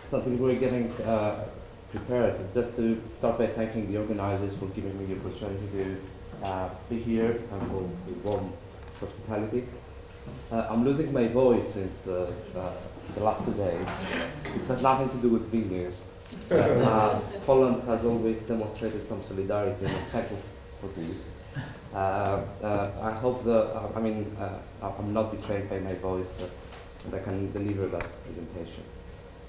something we're getting prepared. Just to start by thanking the organizers for giving me the opportunity to be here and for the warm hospitality. I'm losing my voice since the last 2 days. It has nothing to do with Vilnius. Poland has always demonstrated some solidarity, and I'm thankful for this. I hope I'm not betrayed by my voice and I can deliver that presentation.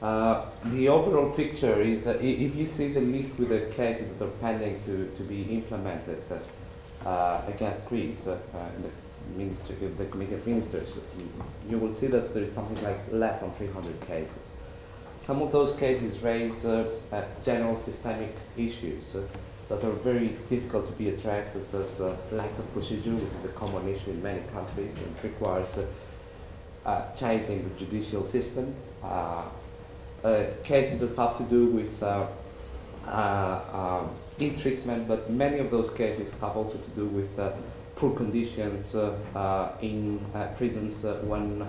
The overall picture is, if you see the list with the cases that are pending to be implemented against Greece in the Ministry, the Committee of Ministers, you will see that there is something like less than 300 cases. Some of those cases raise general systemic issues that are very difficult to be addressed, such as lack of procedure, which is a common issue in many countries and requires changing the judicial system. Cases that have to do with ill-treatment, but many of those cases have also to do with poor conditions in prisons when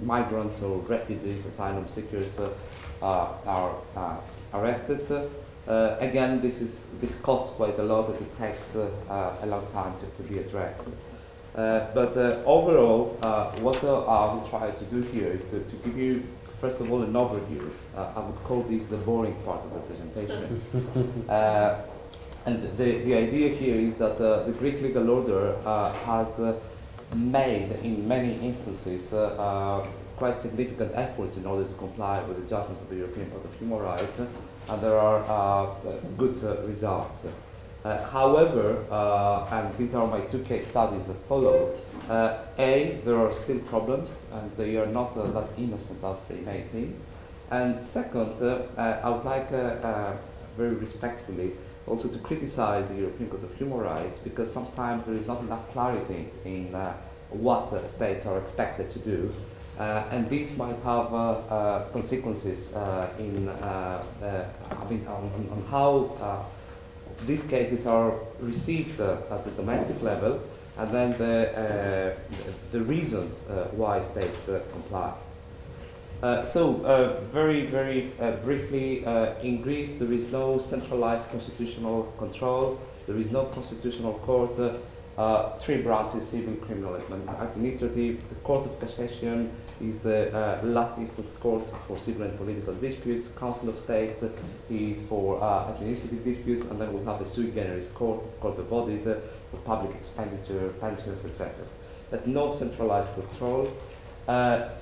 migrants or refugees, asylum seekers are arrested. Again, this costs quite a lot, and it takes a long time to be addressed. But overall, what I will try to do here is to give you, first of all, an overview. I would call this the boring part of the presentation. And the idea here is that the Greek legal order has made, in many instances, quite significant efforts in order to comply with the judgments of the European Court of Human Rights, and there are good results. However, and these are my 2 case studies that follow, there are still problems, and they are not that innocent as they may seem. And second, I would like very respectfully also to criticize the European Court of Human Rights, because sometimes there is not enough clarity in what states are expected to do. And this might have consequences on how these cases are received at the domestic level, and then the reasons why states comply. Very briefly, in Greece there is no centralized constitutional control, there is no constitutional court, 3 branches, civil, criminal, and administrative. The Court of Cassation is the last instance court for civil and political disputes. Council of States is for administrative disputes, and then we have the sui generis court, Court of Audit, for public expenditure, pensions, etc. But no centralized control.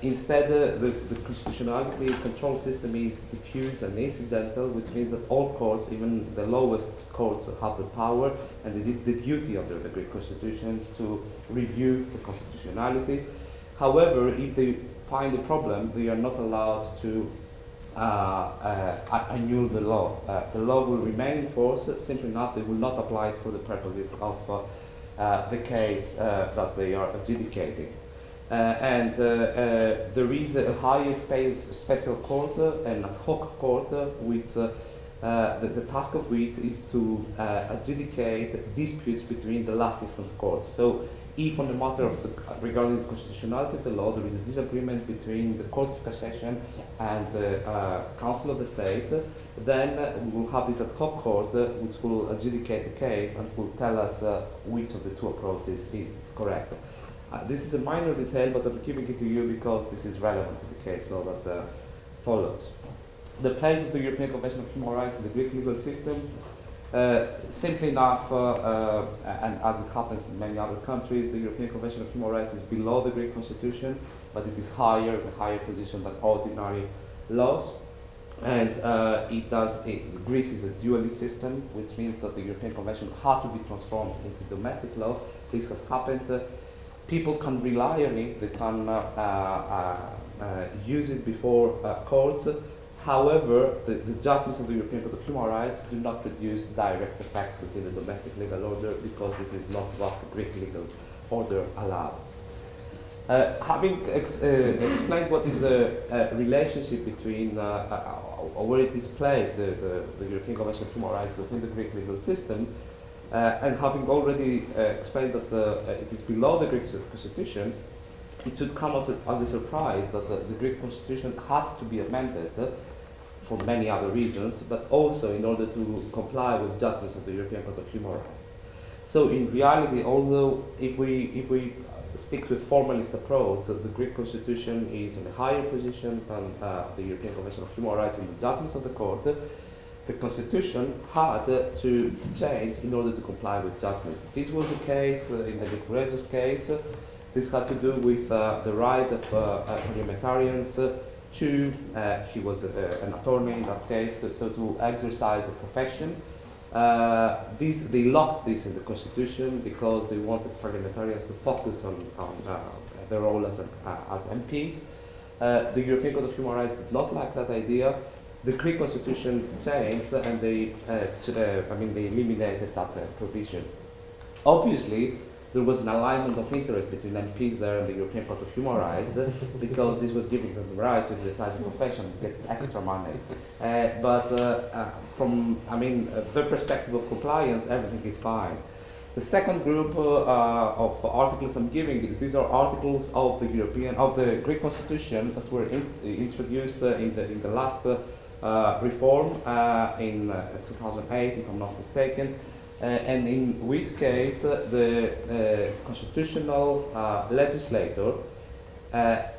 Instead, the constitutionality control system is diffuse and incidental, which means that all courts, even the lowest courts, have the power and the duty under the Greek constitution to review the constitutionality. However, if they find a problem, they are not allowed to annul the law. The law will remain in force. Simply enough, they will not apply it for the purposes of the case that they are adjudicating. There is a higher special court, an ad hoc court, which the task of which is to adjudicate disputes between the last instance courts. So, if on the matter of regarding the constitutionality of the law there is a disagreement between the Court of Cassation and the Council of the State, then we will have this ad hoc court which will adjudicate the case and will tell us which of the 2 approaches is correct. This is a minor detail, but I'm giving it to you because this is relevant to the case law that follows. The place of the European Convention of Human Rights in the Greek legal system, simply enough, and as it happens in many other countries, the European Convention of Human Rights is below the Greek constitution, but it is higher, in a higher position than ordinary laws. And Greece is a dualist system, which means that the European Convention had to be transformed into domestic law. This has happened. People can rely on it, they can use it before courts. However, the judgments of the European Court of Human Rights do not produce direct effects within the domestic legal order, because this is not what the Greek legal order allows. Having explained what is the relationship between where it is placed, the European Convention of Human Rights within the Greek legal system, and having already explained that it is below the Greek constitution, it should come as a surprise that the Greek constitution had to be amended for many other reasons, but also in order to comply with judgments of the European Court of Human Rights. So in reality, although if we stick to a formalist approach, the Greek constitution is in a higher position than the European Convention of Human Rights in the judgments of the court, the constitution had to change in order to comply with judgments. This was the case in the Liquorezos case. This had to do with the right of parliamentarians to, he was an attorney in that case, to exercise a profession. They locked this in the constitution because they wanted parliamentarians to focus on their role as MPs. The European Court of Human Rights did not like that idea. The Greek constitution changed and they eliminated that provision. Obviously, there was an alignment of interest between MPs there and the European Court of Human Rights because this was giving them the right to exercise a profession, get extra money. From their perspective of compliance, everything is fine. The second group of articles I'm giving, these are articles of the Greek Constitution that were introduced in the last reform in 2008, if I'm not mistaken. And in which case the constitutional legislator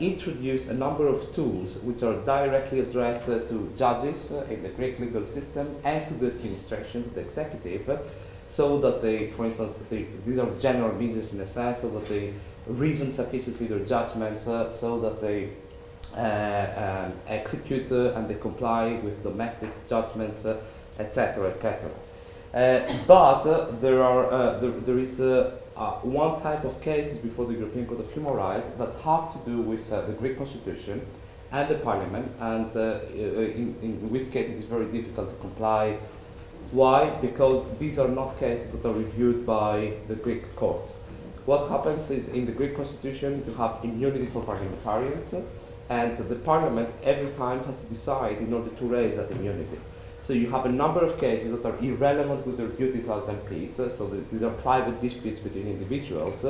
introduced a number of tools which are directly addressed to judges in the Greek legal system and to the administration, to the executive, so that they, for instance, these are general measures in a sense, so that they reason sufficiently their judgments, so that they execute and they comply with domestic judgments, etc., etc. But there is one type of cases before the European Court of Human Rights that have to do with the Greek Constitution and the Parliament, and in which case it is very difficult to comply. Why? Because these are not cases that are reviewed by the Greek courts. What happens is in the Greek Constitution you have immunity for parliamentarians, and the Parliament every time has to decide in order to raise that immunity. So you have a number of cases that are irrelevant with their duties as MPs, so these are private disputes between individuals.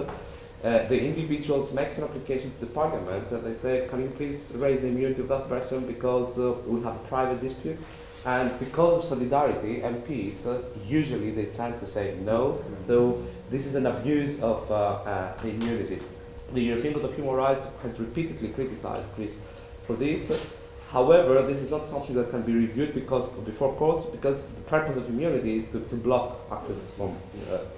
The individuals make an application to the Parliament and they say, can you please raise the immunity of that person because we have a private dispute? And because of solidarity, MPs, usually they tend to say no. So this is an abuse of the immunity. The European Court of Human Rights has repeatedly criticized Greece for this. However, this is not something that can be reviewed before courts, because the purpose of immunity is to block access from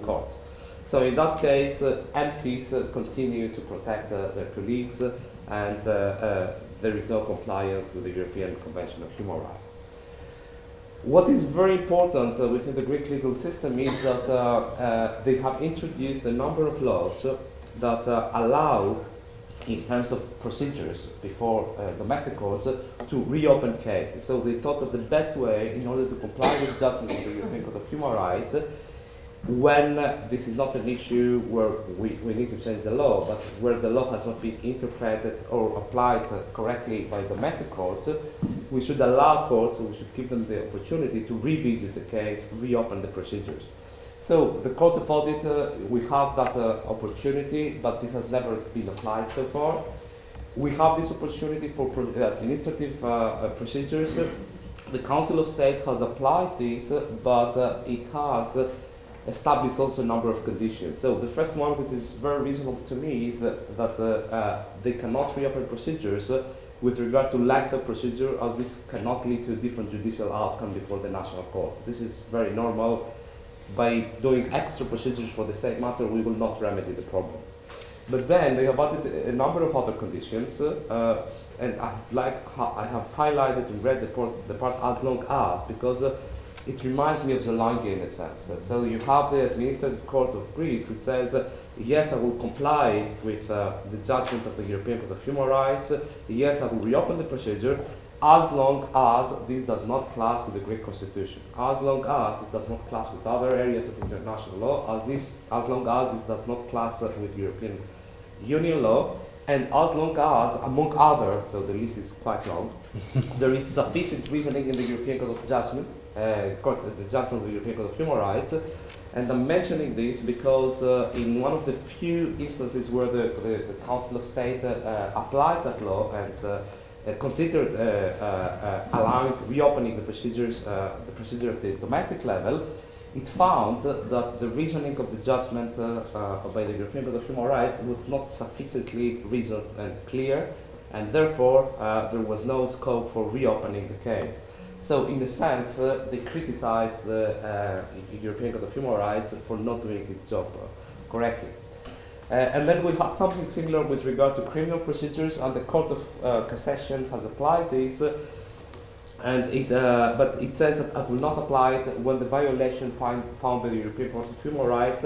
courts. So in that case, MPs continue to protect their colleagues, and there is no compliance with the European Convention of Human Rights. What is very important within the Greek legal system is that they have introduced a number of laws that allow, in terms of procedures before domestic courts, to reopen cases. So they thought that the best way, in order to comply with judgments of the European Court of Human Rights, when this is not an issue where we need to change the law, but where the law has not been interpreted or applied correctly by domestic courts, we should allow courts, we should give them the opportunity to revisit the case, reopen the procedures. So the Court of Audit, we have that opportunity, but it has never been applied so far. We have this opportunity for administrative procedures. The Council of State has applied this, but it has established also a number of conditions. So the first one, which is very reasonable to me, is that they cannot reopen procedures with regard to length of procedure, as this cannot lead to a different judicial outcome before the national courts. This is very normal. By doing extra procedures for the same matter, we will not remedy the problem. But then they have added a number of other conditions, and I have highlighted and read the part as long as, because it reminds me of Zelanga in a sense. So you have the Administrative Court of Greece, which says, yes, I will comply with the judgment of the European Court of Human Rights, yes, I will reopen the procedure, as long as this does not clash with the Greek Constitution, as long as this does not clash with other areas of international law, as long as this does not clash with European Union law, and as long as, among other, so the list is quite long, there is sufficient reasoning in the European Court of Judgment the judgment of the European Court of Human Rights. And I'm mentioning this because in one of the few instances where the Council of State applied that law and considered allowing reopening the procedure at the domestic level, it found that the reasoning of the judgment by the European Court of Human Rights was not sufficiently reasoned and clear, and therefore there was no scope for reopening the case. So in the sense, they criticized the European Court of Human Rights for not doing its job correctly. And then we have something similar with regard to criminal procedures, and the Court of Cassation has applied this, but it says that it will not apply it when the violation found by the European Court of Human Rights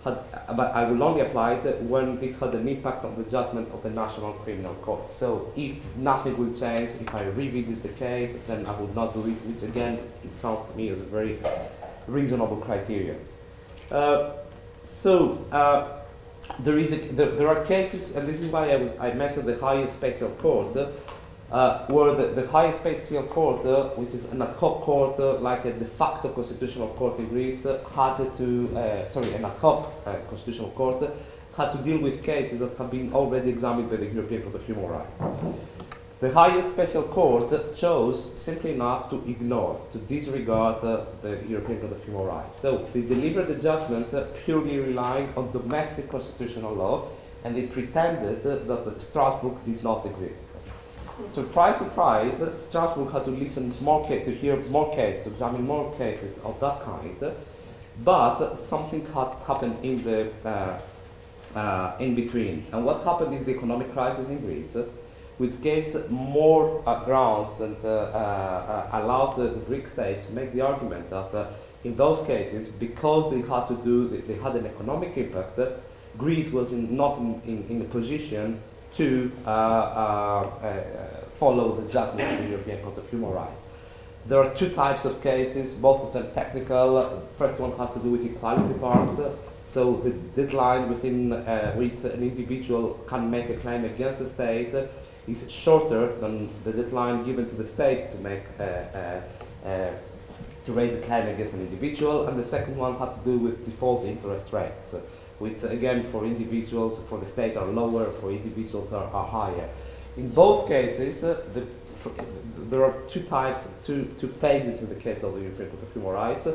but I will only apply it when this had an impact on the judgment of the National Criminal Court. So if nothing will change, if I revisit the case, then I will not do it, which again, it sounds to me as a very reasonable criteria. There are cases, and this is why I mentioned the highest special court, where the highest special court, which is an ad hoc court, like a de facto constitutional court in Greece, an ad hoc constitutional court, had to deal with cases that have been already examined by the European Court of Human Rights. The highest special court chose simply enough to ignore, to disregard the European Court of Human Rights. So they delivered the judgment purely relying on domestic constitutional law, and they pretended that Strasbourg did not exist. Surprise, surprise, Strasbourg had to listen to hear more cases, to examine more cases of that kind, but something had happened in between. And what happened is the economic crisis in Greece, which gave more grounds and allowed the Greek state to make the argument that in those cases, because they had an economic impact, Greece was not in a position to follow the judgment of the European Court of Human Rights. There are two types of cases, both of them technical. First one has to do with equality of arms. So the deadline within which an individual can make a claim against the state is shorter than the deadline given to the state to make to raise a claim against an individual. And the second one had to do with default interest rates, which again for individuals, for the state are lower, for individuals are higher. In both cases, there are two phases in the case of the European Court of Human Rights.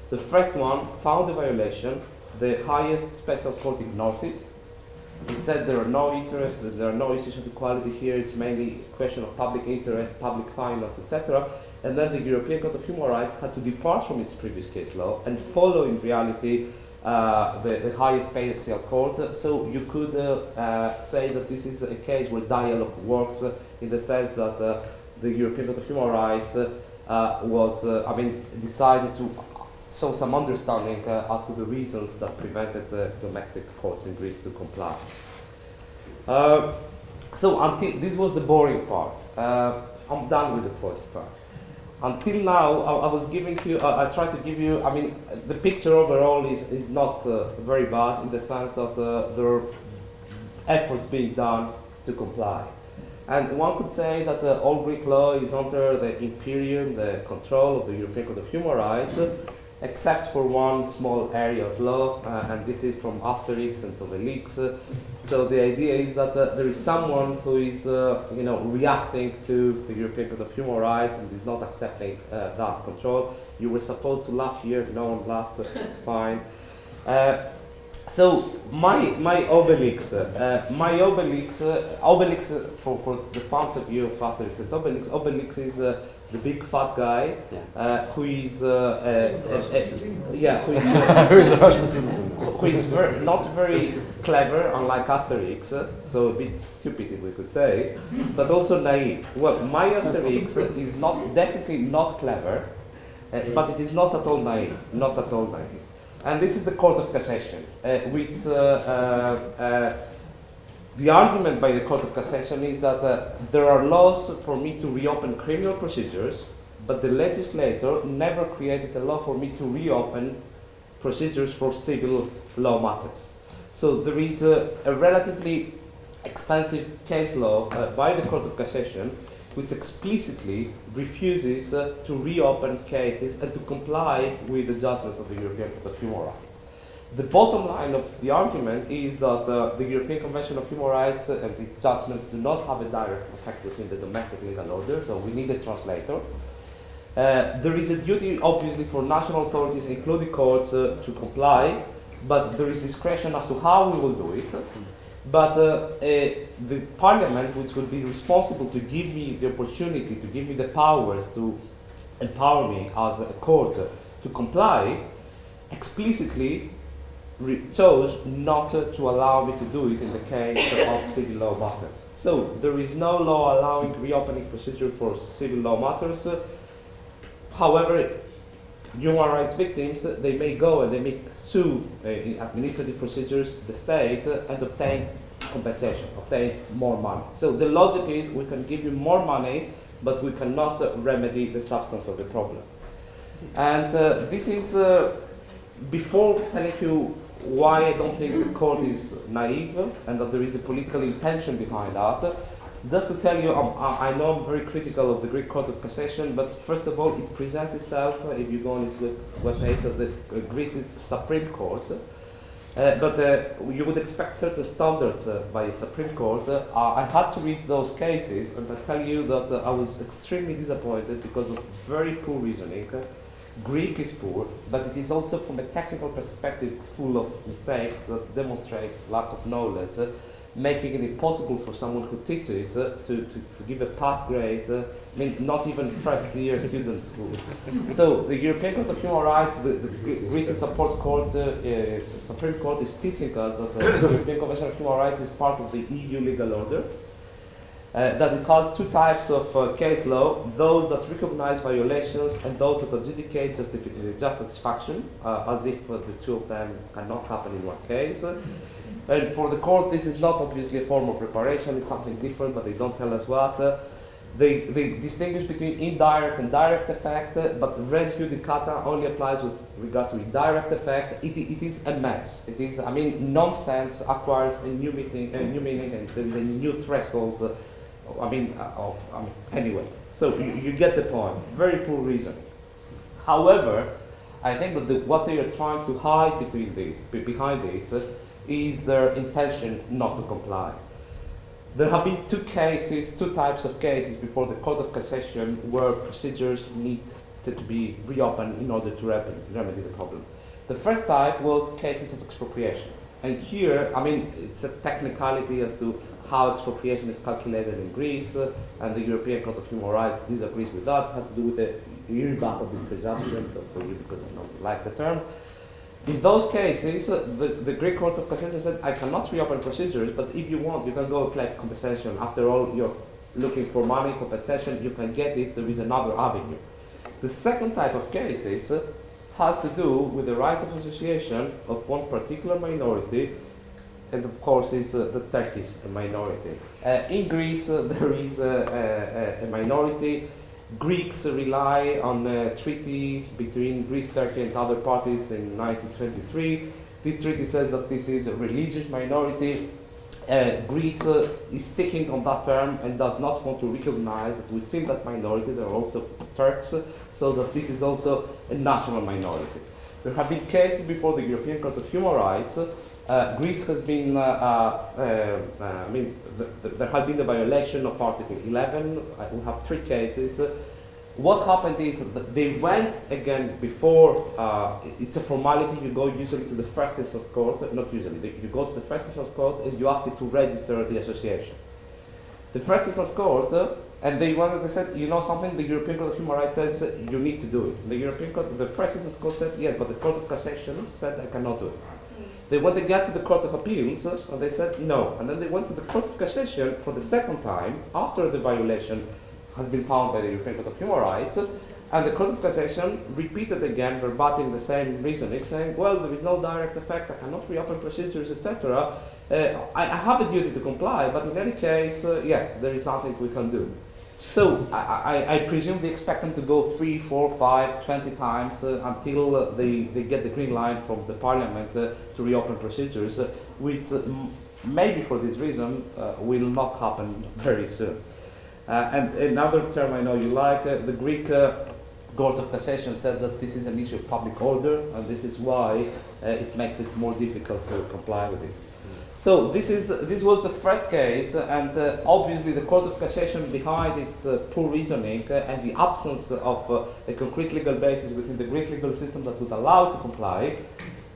The first one found a violation. The highest special court ignored it. It said there are no interests, there are no issues of equality here, it's mainly a question of public interest, public finance, etc. And then the European Court of Human Rights had to depart from its previous case law and follow in reality the highest special court. So you could say that this is a case where dialogue works in the sense that the European Court of Human Rights decided to show some understanding as to the reasons that prevented domestic courts in Greece to comply. So until this was the boring part. I'm done with the boring part. Until now, I was giving you, I tried to give you, the picture overall is not very bad in the sense that there are efforts being done to comply. And one could say that all Greek law is under the imperium, the control of the European Court of Human Rights, except for one small area of law, and this is from Asterix and TZEVELEKOS. So the idea is that there is someone who is, reacting to the European Court of Human Rights and is not accepting that control. You were supposed to laugh here, no one laughed, it's fine. So my Obelix for the fans of you of Asterix and Obelix is the big fat guy who is not very clever, unlike Asterix, so a bit stupid, we could say, but also naive. Well, my Asterix is definitely not clever, but it is not at all naive, And this is the Court of Cassation, which the argument by the Court of Cassation is that there are laws for me to reopen criminal procedures, but the legislator never created a law for me to reopen procedures for civil law matters. So there is a relatively extensive case law by the Court of Cassation which explicitly refuses to reopen cases and to comply with the judgments of the European Court of Human Rights. The bottom line of the argument is that the European Convention of Human Rights and its judgments do not have a direct effect within the domestic legal order, so we need a translator. There is a duty, obviously, for national authorities, including courts, to comply, but there is discretion as to how we will do it. But the parliament, which will be responsible to give me the opportunity, to give me the powers to empower me as a court to comply, explicitly chose not to allow me to do it in the case of civil law matters. So there is no law allowing reopening procedure for civil law matters. However, human rights victims, they may go and they may sue in administrative procedures the state and obtain compensation, obtain more money. So the logic is we can give you more money, but we cannot remedy the substance of the problem. And this is, before telling you why I don't think the court is naive and that there is a political intention behind that, just to tell you, I know I'm very critical of the Greek Court of Cassation, but first of all, it presents itself, if you go on its webpage, as the Greece's Supreme Court. But you would expect certain standards by the Supreme Court. I had to read those cases, and I tell you that I was extremely disappointed because of very poor reasoning. Greek is poor, but it is also, from a technical perspective, full of mistakes that demonstrate lack of knowledge, making it impossible for someone who teaches to give a pass grade, I mean, not even first-year students would. So the European Court of Human Rights, the Greece's Supreme Court is teaching us that the European Convention of Human Rights is part of the EU legal order, that it has two types of case law, those that recognize violations and those that adjudicate just satisfaction, as if the two of them cannot happen in one case. And for the court, this is not obviously a form of reparation, it's something different, but they don't tell us what. They distinguish between indirect and direct effect, but res judicata only applies with regard to indirect effect. It is a mess. It is, I mean, nonsense acquires a new meaning, and there is a new threshold. Anyway. So you get the point. Very poor reasoning. However, I think that what they are trying to hide behind this is their intention not to comply. There have been two types of cases before the Court of Cassation where procedures need to be reopened in order to remedy the problem. The first type was cases of expropriation. And here, I mean, it's a technicality as to how expropriation is calculated in Greece, and the European Court of Human Rights disagrees with that. It has to do with the irrebuttable presumption, for you because I don't like the term. In those cases, the Greek Court of Cassation said, I cannot reopen procedures, but if you want, you can go collect compensation. After all, you're looking for money, compensation, you can get it, there is another avenue. The second type of cases has to do with the right of association of one particular minority, and of course is the Turkish minority. In Greece, there is a minority. Greeks rely on a treaty between Greece, Turkey, and other parties in 1923. This treaty says that this is a religious minority. Greece is sticking on that term and does not want to recognize that within that minority there are also Turks, so that this is also a national minority. There have been cases before the European Court of Human Rights. Greece has been, there had been a violation of Article 11. We have three cases. What happened is that they went again before, it's a formality, you go usually to the first instance court, not usually, you go to the first instance court and you ask it to register the association. The first instance court, and they said, you know something, the European Court of Human Rights says you need to do it. The first instance court said yes, but the Court of Cassation said I cannot do it. They went again to the Court of Appeals, and they said no. And then they went to the Court of Cassation for the second time, after the violation has been found by the European Court of Human Rights, and the Court of Cassation repeated again, verbatim the same reasoning, saying, well, there is no direct effect, I cannot reopen procedures, etc. I have a duty to comply, but in any case, yes, there is nothing we can do. So I presume they expect them to go 3, 4, 5, 20 times until they get the green line from the parliament to reopen procedures, which maybe for this reason will not happen very soon. And another term I know you like, the Greek Court of Cassation said that this is an issue of public order, and this is why it makes it more difficult to comply with this. So this was the first case, and obviously the Court of Cassation, behind its poor reasoning and the absence of a concrete legal basis within the Greek legal system that would allow to comply,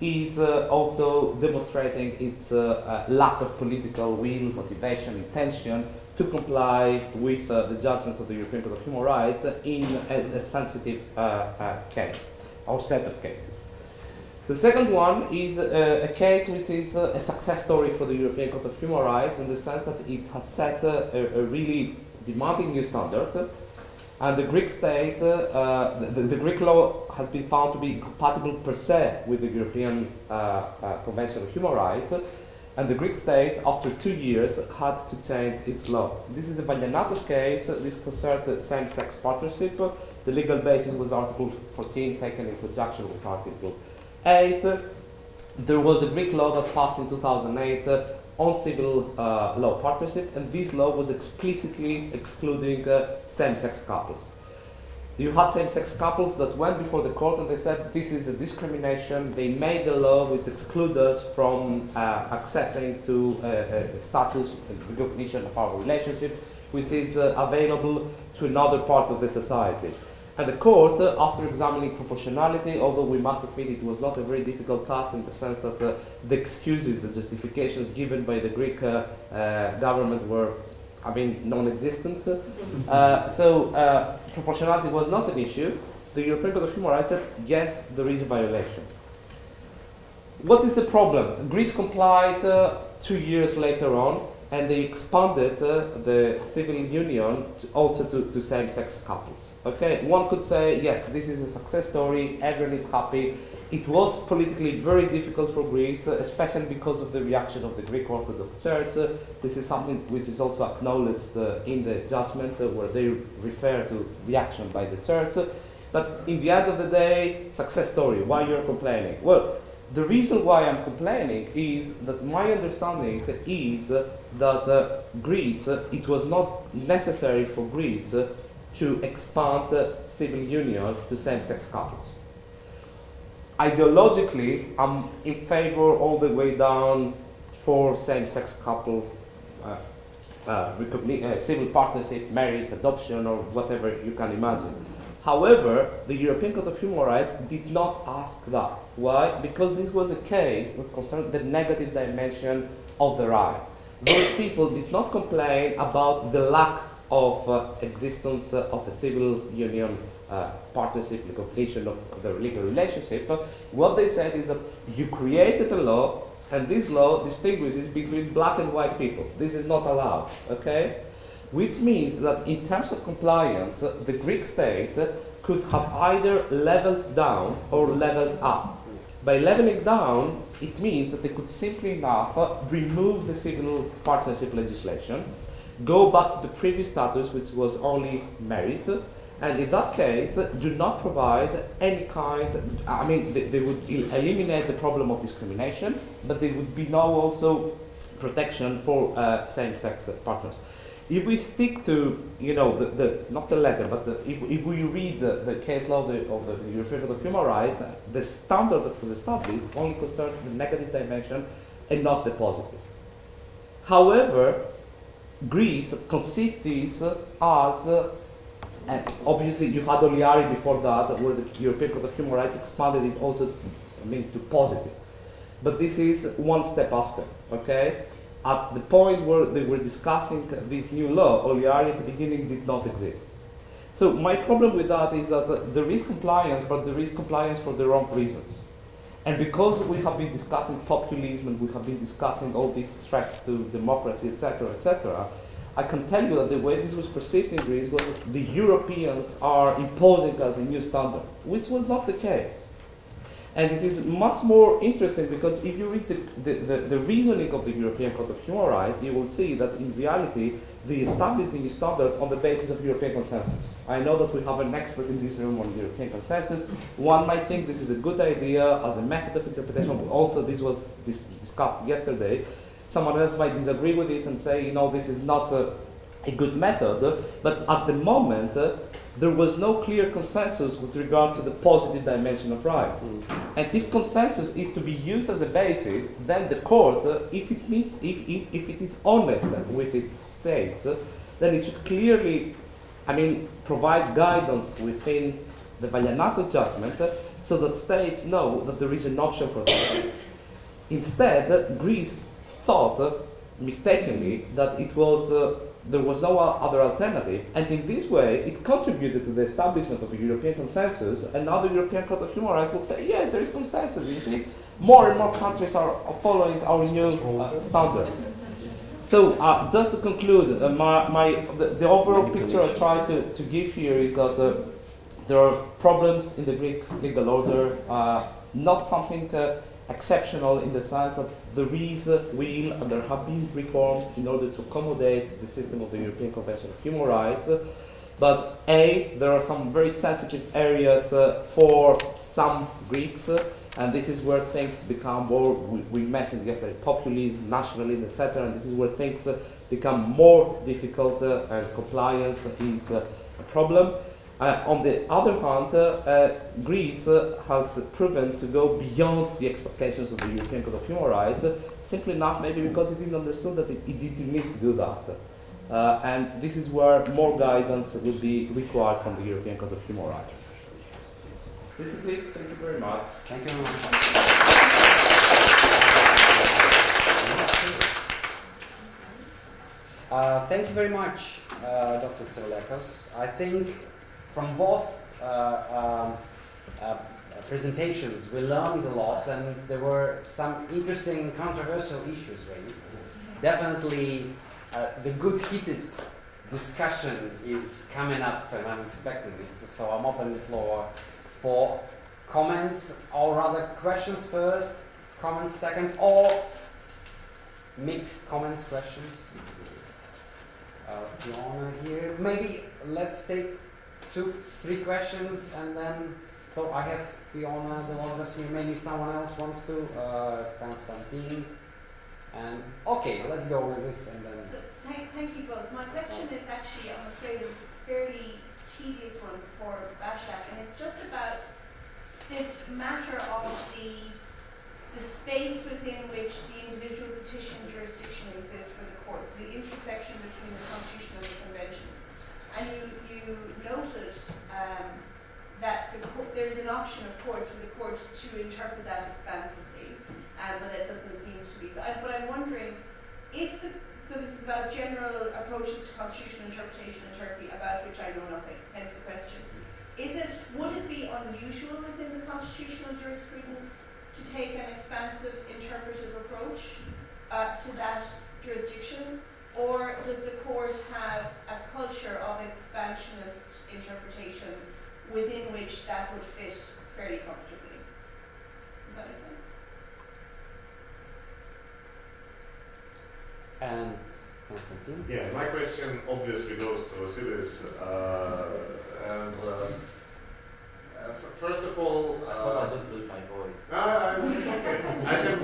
is also demonstrating its lack of political will, motivation, intention to comply with the judgments of the European Court of Human Rights in a sensitive case, or set of cases. The second one is a case which is a success story for the European Court of Human Rights, in the sense that it has set a really demanding new standard, and the Greek state, the Greek law has been found to be incompatible per se with the European Convention of Human Rights, and the Greek state, after 2 years, had to change its law. This is a Vassilis case. This concerned same-sex partnership. The legal basis was Article 14, taken in conjunction with Article 8. There was a Greek law that passed in 2008 on civil law partnership, and this law was explicitly excluding same-sex couples. You had same-sex couples that went before the court and they said this is a discrimination. They made a law which excludes us from accessing to a status, a recognition of our relationship, which is available to another part of the society. And the court, after examining proportionality, although we must admit it was not a very difficult task in the sense that the excuses, the justifications given by the Greek government were, non-existent. So proportionality was not an issue. The European Court of Human Rights said, yes, there is a violation. What is the problem? Greece complied 2 years later on, and they expanded the civil union also to same-sex couples. Okay, one could say, yes, this is a success story, everyone is happy. It was politically very difficult for Greece, especially because of the reaction of the Greek Orthodox Church. This is something which is also acknowledged in the judgment, where they refer to reaction by the church. But in the end of the day, success story. Why you're complaining? Well, the reason why I'm complaining is that my understanding is that Greece, it was not necessary for Greece to expand civil union to same-sex couples. Ideologically, I'm in favor all the way down for same-sex couple civil partnership, marriage, adoption, or whatever you can imagine. However, the European Court of Human Rights did not ask that. Why? Because this was a case that concerned the negative dimension of the right. Those people did not complain about the lack of existence of a civil union partnership, the completion of the legal relationship. What they said is that you created a law, and this law distinguishes between black and white people. This is not allowed, okay? Which means that in terms of compliance, the Greek state could have either leveled down or leveled up. By leveling down, it means that they could simply enough remove the civil partnership legislation, go back to the previous status, which was only marriage, and in that case, do not provide any kind, they would eliminate the problem of discrimination, but there would be no also protection for same-sex partners. If we stick to, not the letter, but if we read the case law of the European Court of Human Rights, the standard that was established only concerned the negative dimension and not the positive. However, Greece conceived this as, obviously you had Oliari before that, where the European Court of Human Rights expanded it also to positive. But this is one step after, okay? At the point where they were discussing this new law, Oliari at the beginning did not exist. So my problem with that is that there is compliance, but there is compliance for the wrong reasons. And because we have been discussing populism and we have been discussing all these threats to democracy, etc., I can tell you that the way this was perceived in Greece was that the Europeans are imposing us a new standard, which was not the case. And it is much more interesting because if you read the reasoning of the European Court of Human Rights, you will see that in reality, they established the new standard on the basis of European consensus. I know that we have an expert in this room on European consensus. One might think this is a good idea as a method of interpretation, but also this was discussed yesterday. Someone else might disagree with it and say, this is not a good method, but at the moment there was no clear consensus with regard to the positive dimension of rights. And if consensus is to be used as a basis, then the court, if it is honest with its states, then it should clearly, provide guidance within the Valianato judgment so that states know that there is an option for them. Instead, Greece thought, mistakenly, that it was there was no other alternative, and in this way it contributed to the establishment of a European consensus, and now the European Court of Human Rights will say, yes, there is consensus, you see, more and more countries are following our new standard. So, just to conclude, the overall picture I try to give here is that there are problems in the Greek legal order, not something exceptional in the sense that there is will and there have been reforms in order to accommodate the system of the European Convention of Human Rights. But there are some very sensitive areas for some Greeks, and this is where things become more, we mentioned yesterday, populism, nationalism, etc., and this is where things become more difficult and compliance is a problem. On the other hand, Greece has proven to go beyond the expectations of the European Court of Human Rights, simply not maybe because it didn't understand that it didn't need to do that. And this is where more guidance will be required from the European Court of Human Rights. This is it. Thank you very much. Thank you very much. Thank you very much, Dr. TZEVELEKOS. I think from both presentations we learned a lot, and there were some interesting controversial issues raised. Definitely the good heated discussion is coming up, and I'm expecting it. So I'm opening the floor for comments, or rather questions first, comments second, or mixed comments, questions. Fiona here. Maybe let's take 2-3 questions, and then, so I have Fiona, the longest here, maybe someone else wants to, Konstantin, and okay, let's go with this, and then. So, thank you both. My question is actually, I'm afraid, a fairly tedious one for Bashak, and it's just about this matter of the space within which the individual petition jurisdiction exists for the courts, the intersection between the Constitution and the Convention. And you noted that there is an option, of course, for the court to interpret that expansively, but that doesn't seem to be. But I'm wondering if so this is about general approaches to constitutional interpretation in Turkey, about which I know nothing, hence the question. Would it be unusual within the constitutional jurisprudence to take an expansive interpretive approach to that jurisdiction? Or does the court have a culture of expansionist interpretation within which that would fit fairly comfortably? Does that make sense? And Konstantin? Yeah, my question obviously goes to Vassilis. First of all, I don't lose my voice. it's okay. I can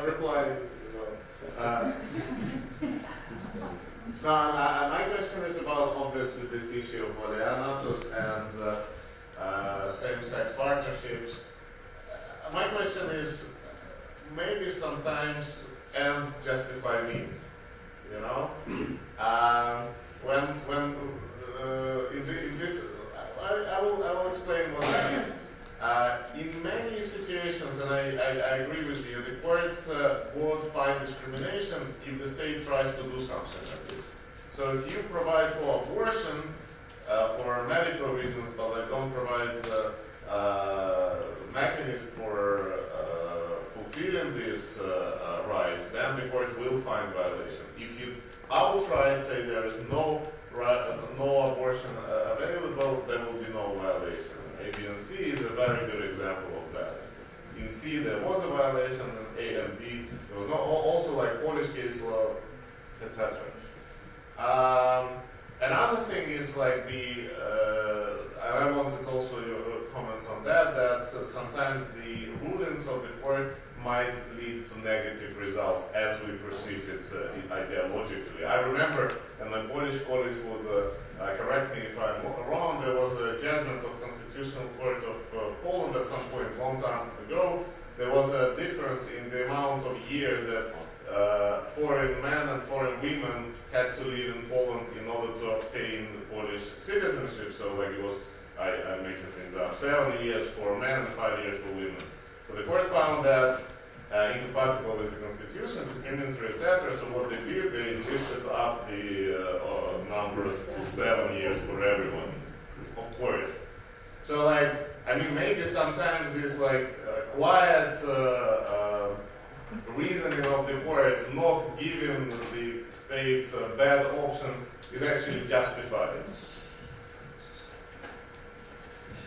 reply as well. My question is about obviously this issue of Valianatos and same-sex partnerships. My question is, maybe sometimes ends justify means. You know, when in this, I will explain what I mean. In many situations, and I agree with you, the courts would find discrimination if the state tries to do something like this. So if you provide for abortion for medical reasons, but they don't provide mechanism for fulfilling this right, then the court will find violation. If you outright say there is no abortion available, there will be no violation. A, B, and C is a very good example of that. In C there was a violation, in A and B there was no, also like Polish case law, etc. Another thing is like and I wanted also your comment on that, that sometimes the rulings of the court might lead to negative results as we perceive it ideologically. I remember, and my Polish colleagues would correct me if I'm wrong, there was a judgment of Constitutional Court of Poland at some point, long time ago. There was a difference in the amount of years that foreign men and foreign women had to live in Poland in order to obtain Polish citizenship. So like it was, I'm making things up, 7 years for men and 5 years for women. So the court found that incompatible with the constitution, discriminatory, etc. So what they did, they lifted up the numbers to 7 years for everyone, of course. So like, I mean, maybe sometimes this like quiet reasoning of the court not giving the states a bad option is actually justified.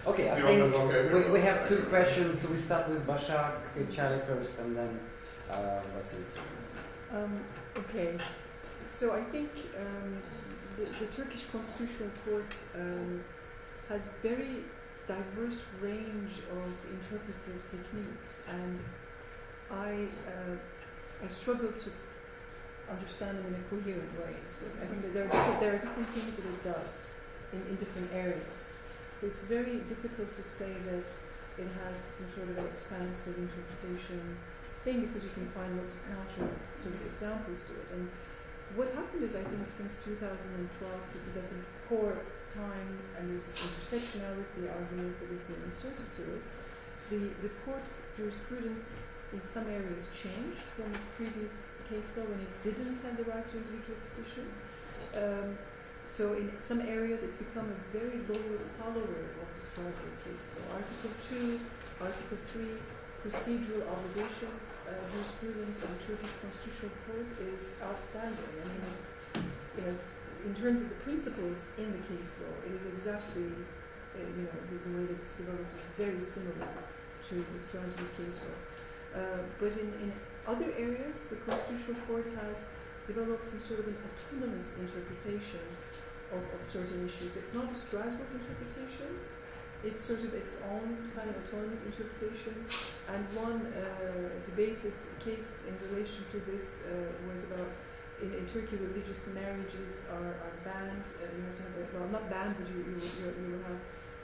Okay, I think we have two questions. So we start with Bashak, Charlie first, and then Vassilis. Okay, so I think the Turkish Constitutional Court has very diverse range of interpretive techniques, and I struggle to understand them in a coherent way. So I think that there are different things that it does in different areas. So it's very difficult to say that it has some sort of an expansive interpretation thing, because you can find lots of counter sort of examples to it. And what happened is, I think, since 2012, because as a core time and there's this intersectionality argument that is being inserted to it, the court's jurisprudence in some areas changed from its previous case law when it didn't have the right to individual petition. So in some areas it's become a very loyal follower of the Strasbourg case law. Article 2, Article 3, procedural obligations, jurisprudence of the Turkish Constitutional Court is outstanding. I mean, it's, you know, in terms of the principles in the case law, it is exactly, you know, the way that it's developed is very similar to the Strasbourg case law. But in other areas, the Constitutional Court has developed some sort of an autonomous interpretation of certain issues. It's not a Strasbourg interpretation, it's sort of its own kind of autonomous interpretation. And one debated case in relation to this was about, in Turkey, religious marriages are banned. You have to have well, not banned, but you will have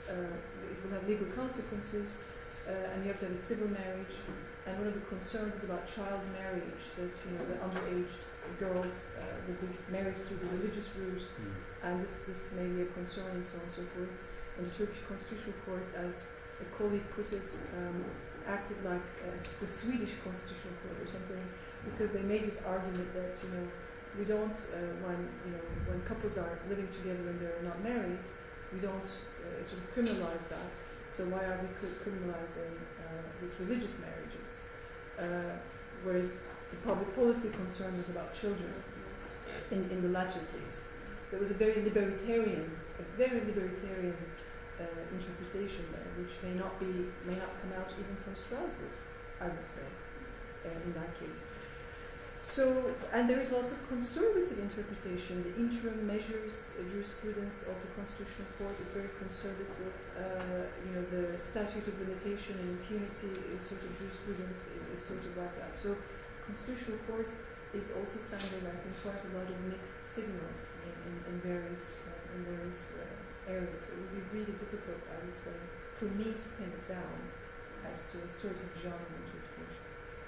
it will have legal consequences, and you have to have a civil marriage. And one of the concerns is about child marriage, that, you know, the underage girls will be married through the religious route, and this may be a concern, and so on and so forth. And the Turkish Constitutional Court, as a colleague put it, acted like the Swedish Constitutional Court or something, because they made this argument that, you know, we don't, when couples are living together and they're not married, we don't sort of criminalize that. So why are we criminalizing these religious marriages? Whereas the public policy concern was about children in the latter case. There was a very libertarian interpretation there, which may not come out even from Strasbourg, I would say, in that case. So, and there is lots of conservative interpretation. The interim measures jurisprudence of the Constitutional Court is very conservative. The statute of limitation and impunity is sort of jurisprudence is sort of like that. So, Constitutional Court is also sounding like in quite a lot of mixed signals in various areas. So it would be really difficult, I would say, for me to pin it down as to a certain genre interpretation.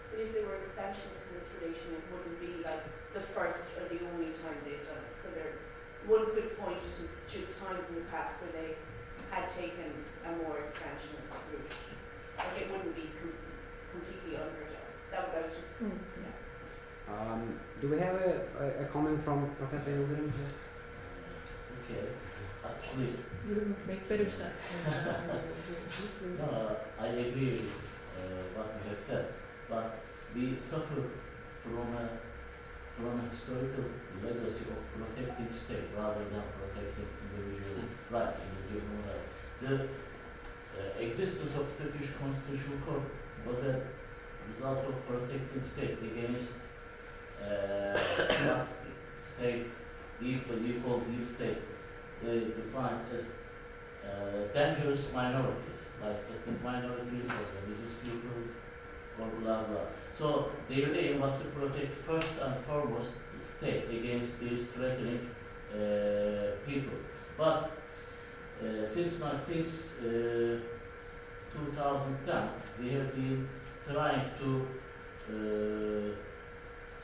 But if there were expansions to this relation, it wouldn't be like the first or the only time they've done it. So one could point to times in the past where they had taken a more expansionist route. Like it wouldn't be completely unheard of. I was just. Yeah. Do we have a comment from Professor Yildirim here? Okay, actually, You would make better sense. I agree with what you have said, but we suffer from a historical legacy of protecting state rather than protecting individual rights, individual rights. The existence of Turkish Constitutional Court was a result of protecting state against state, what you call deep state, they defined as dangerous minorities. minorities, like ethnic minorities or religious people, or blah blah. So their aim was to protect first and foremost the state against these threatening people. But since 2010, we have been trying to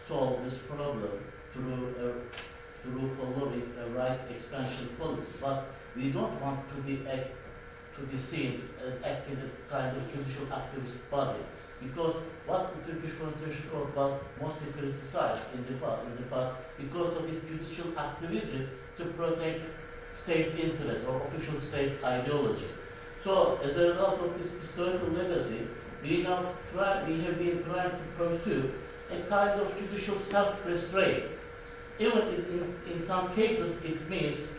solve this problem through following a right expansion policy. But we don't want to be seen as acting as kind of judicial activist body, because what the Turkish Constitutional Court was mostly criticized in the past because of its judicial activism to protect state interests or official state ideology. So as a result of this historical legacy, we have been trying to pursue a kind of judicial self-restraint. Even in some cases, it means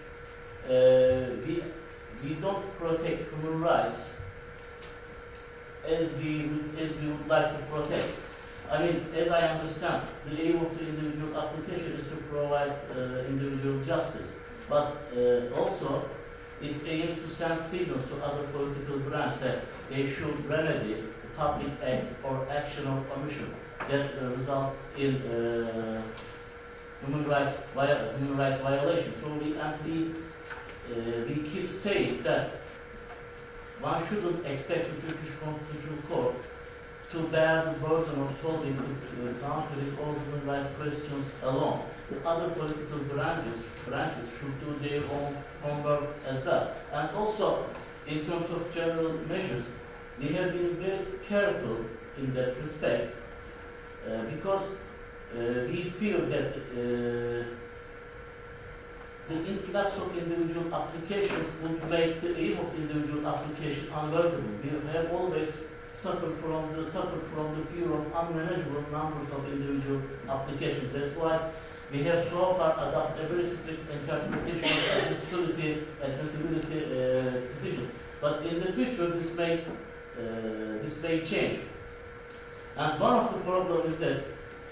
we don't protect human rights as we would like to protect. I mean, as I understand, the aim of the individual application is to provide individual justice, but also it aims to send signals to other political branches that they should remedy the public act or action or commission that results in human rights violation. So we keep saying that one shouldn't expect the Turkish Constitutional Court to bear the burden of solving countering all human rights questions alone. The other political branches should do their own homework as well. And also, in terms of general measures, we have been very careful in that respect because we feel that the influx of individual applications would make the aim of individual application unworkable. We have always suffered from the fear of unmanageable numbers of individual applications. That's why we have so far adopted a very strict interpretation of admissibility decisions. But in the future, this may change. And one of the problems is that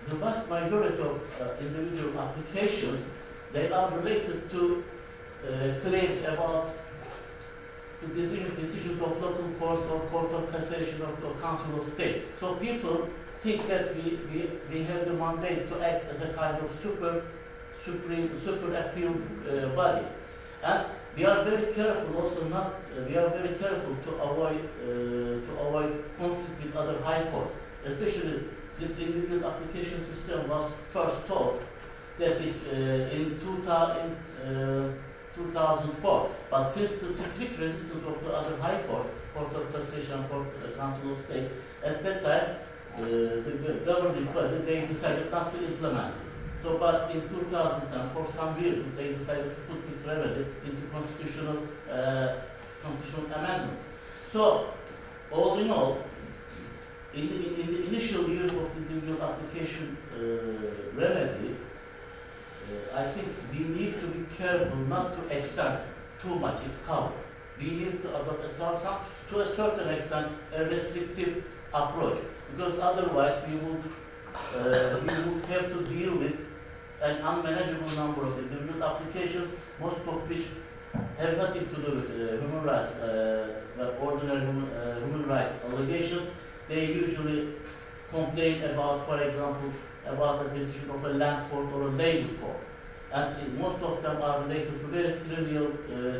the vast majority of individual applications, they are related to claims about the decisions of local courts or Court of Cassation or Council of State. So people think that we have the mandate to act as a kind of super appeal body, and we are very careful also we are very careful to avoid conflict with other high courts, especially this individual application system was first taught that in 2004, but since the strict resistance of the other high courts, Court of Cassation, Council of State, at that time the governing body, they decided not to implement it. So, but in 2010, for some reasons, they decided to put this remedy into constitutional amendments. So, all in all, in the initial years of the individual application remedy, I think we need to be careful not to extend too much its cover. We need to adopt to a certain extent a restrictive approach, because otherwise we would have to deal with an unmanageable number of individual applications, most of which have nothing to do with human rights, ordinary human rights allegations. They usually complain about, for example, about the decision of a land court or a labor court. And most of them are related to very trivial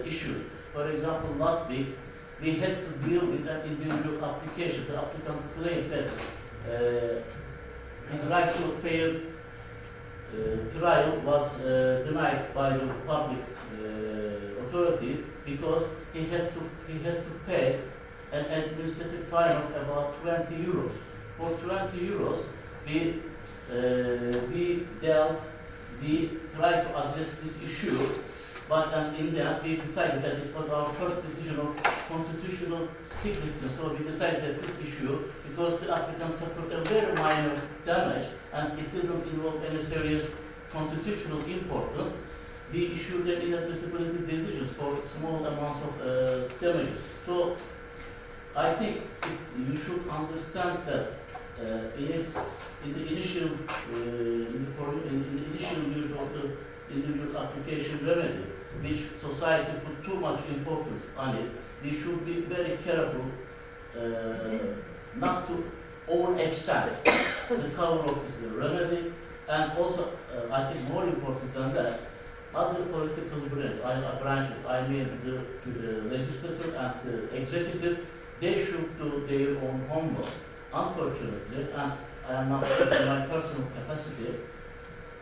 issues. For example, last week, we had to deal with an individual application. The applicant claims that his right to a fair trial was denied by the public authorities because he had to pay an administrative fine of about 20 euros. For 20 euros, we tried to address this issue, but in the end we decided that it was our first decision of constitutional significance. So we decided that this issue, because the applicant suffered a very minor damage and it didn't involve any serious constitutional importance, we issued an inadmissibility decisions for small amounts of damage. So I think you should understand that in the initial years of the individual application remedy, which society put too much importance on it, we should be very careful not to overextend the cover of this remedy, and also I think more important than that, other political branches, I mean the legislature and the executive, they should do their own homework. Unfortunately, and I am not in my personal capacity,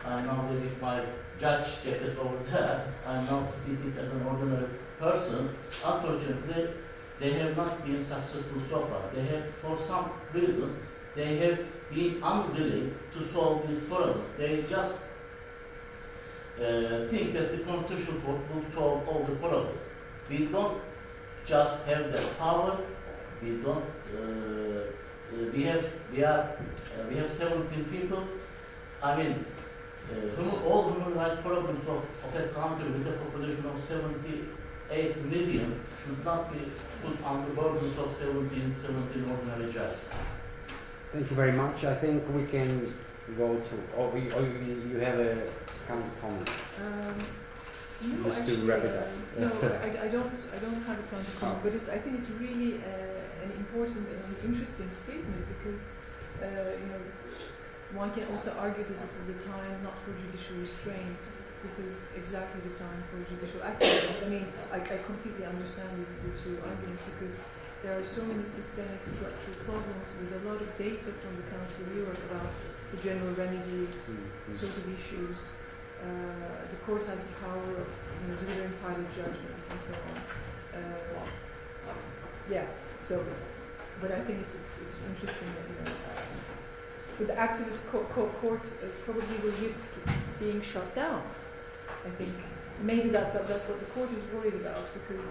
I am now wearing my judge jacket over there, I am now speaking as an ordinary person. Unfortunately, they have not been successful so far. They have, for some reasons, they have been unwilling to solve these problems. They just think that the Constitutional Court will solve all the problems. We don't just have that power. We don't. We have 17 people. I mean, all human rights problems of a country with a population of 78 million should not be put on the burdens of 17 ordinary judges. Thank you very much. I think we can go to, or you have a comment. No, Just to actually, wrap it up. No, I don't have a counter comment, but I think it's really an important and an interesting statement because one can also argue that this is the time not for judicial restraint. This is exactly the time for judicial activism. I mean, I completely understand the two arguments because there are so many systemic structural problems with a lot of data from the Council of Europe about the general remedy sort of issues. The court has the power of delivering pilot judgments and so on. But I think it's interesting that but the activist courts probably will risk being shut down. I think maybe that's what the court is worried about because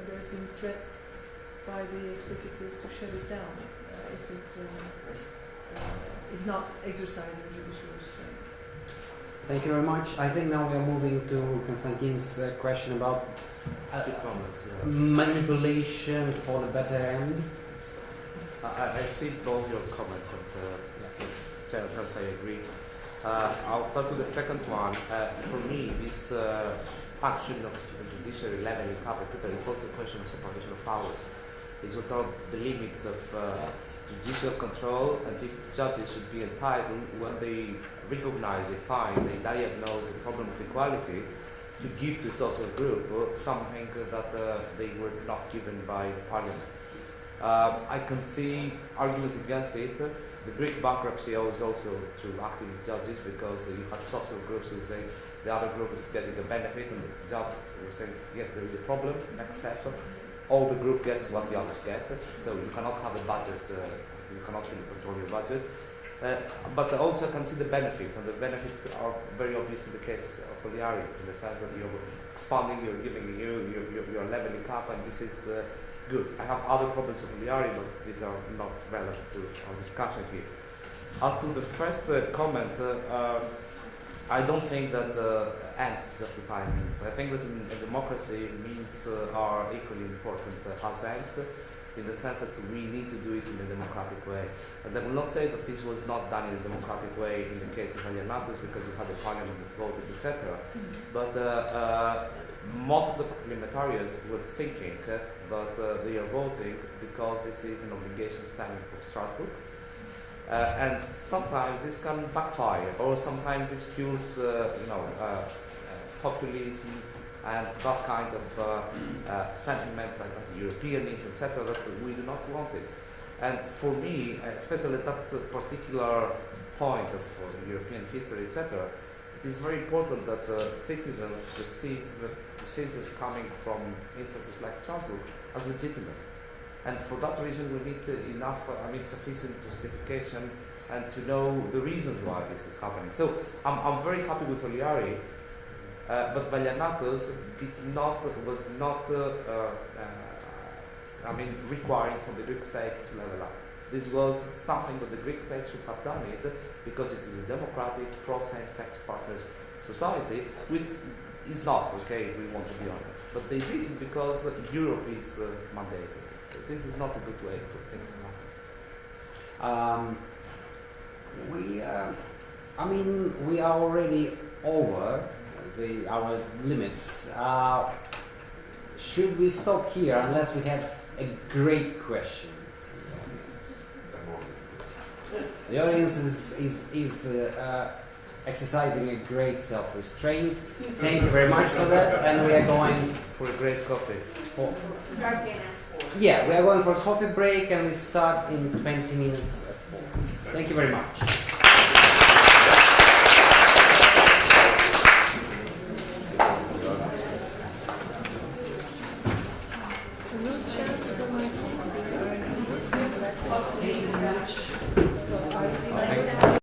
there's been threats by the executive to shut it down if it is not exercising judicial restraint. Thank you very much. I think now we are moving to Konstantin's question about manipulation for the better end. I see both your comments and in general terms I agree. I'll start with the second one. For me, this function of the judiciary leveling up, etc., it's also a question of separation of powers. It's about the limits of judicial control, and if judges should be entitled, when they recognize, they find, they diagnose the problem of equality, to give to a social group something that they were not given by parliament. I can see arguments against it. The Greek bankruptcy owes also to activist judges because you had social groups who say the other group is getting a benefit and the judge will say, yes, there is a problem, next step. All the group gets what the others get, so you cannot have a budget, you cannot really control your budget. But I also can see the benefits, and the benefits are very obvious in the case of Oliari, in the sense that you're expanding, you're giving, you're leveling up, and this is good. I have other problems with Oliari, but these are not relevant to our discussion here. As to the first comment, I don't think that ends justify means. I think that in a democracy, means are equally important as ends, in the sense that we need to do it in a democratic way. And I will not say that this was not done in a democratic way in the case of Humanities because you had a parliament that voted, etc. But most of the parliamentarians were thinking that they are voting because this is an obligation stemming from Strasbourg. And sometimes this can backfire, or sometimes this fuels, populism and that kind of sentiments like anti-Europeanism, etc., that we do not want it. And for me, especially at that particular point of European history, etc., it is very important that citizens perceive decisions coming from instances like Strasbourg as legitimate. And for that reason, we need sufficient justification and to know the reasons why this is happening. So I'm very happy with Oliari, but Valianatos was not requiring from the Greek state to level up. This was something that the Greek state should have done it because it is a democratic, pro-same-sex partners society, which is not, okay, if we want to be honest. But they did it because Europe is mandated. This is not a good way for things to happen. We are already over our limits. should we stop here unless we have a great question? The audience is exercising a great self-restraint. Thank you very much for that, and we are going For a great coffee. for Start again at 4. yeah, we are going for a coffee break, and we start in 20 minutes at 4. Thank you very much. So no chance for my pieces. Possibly crash.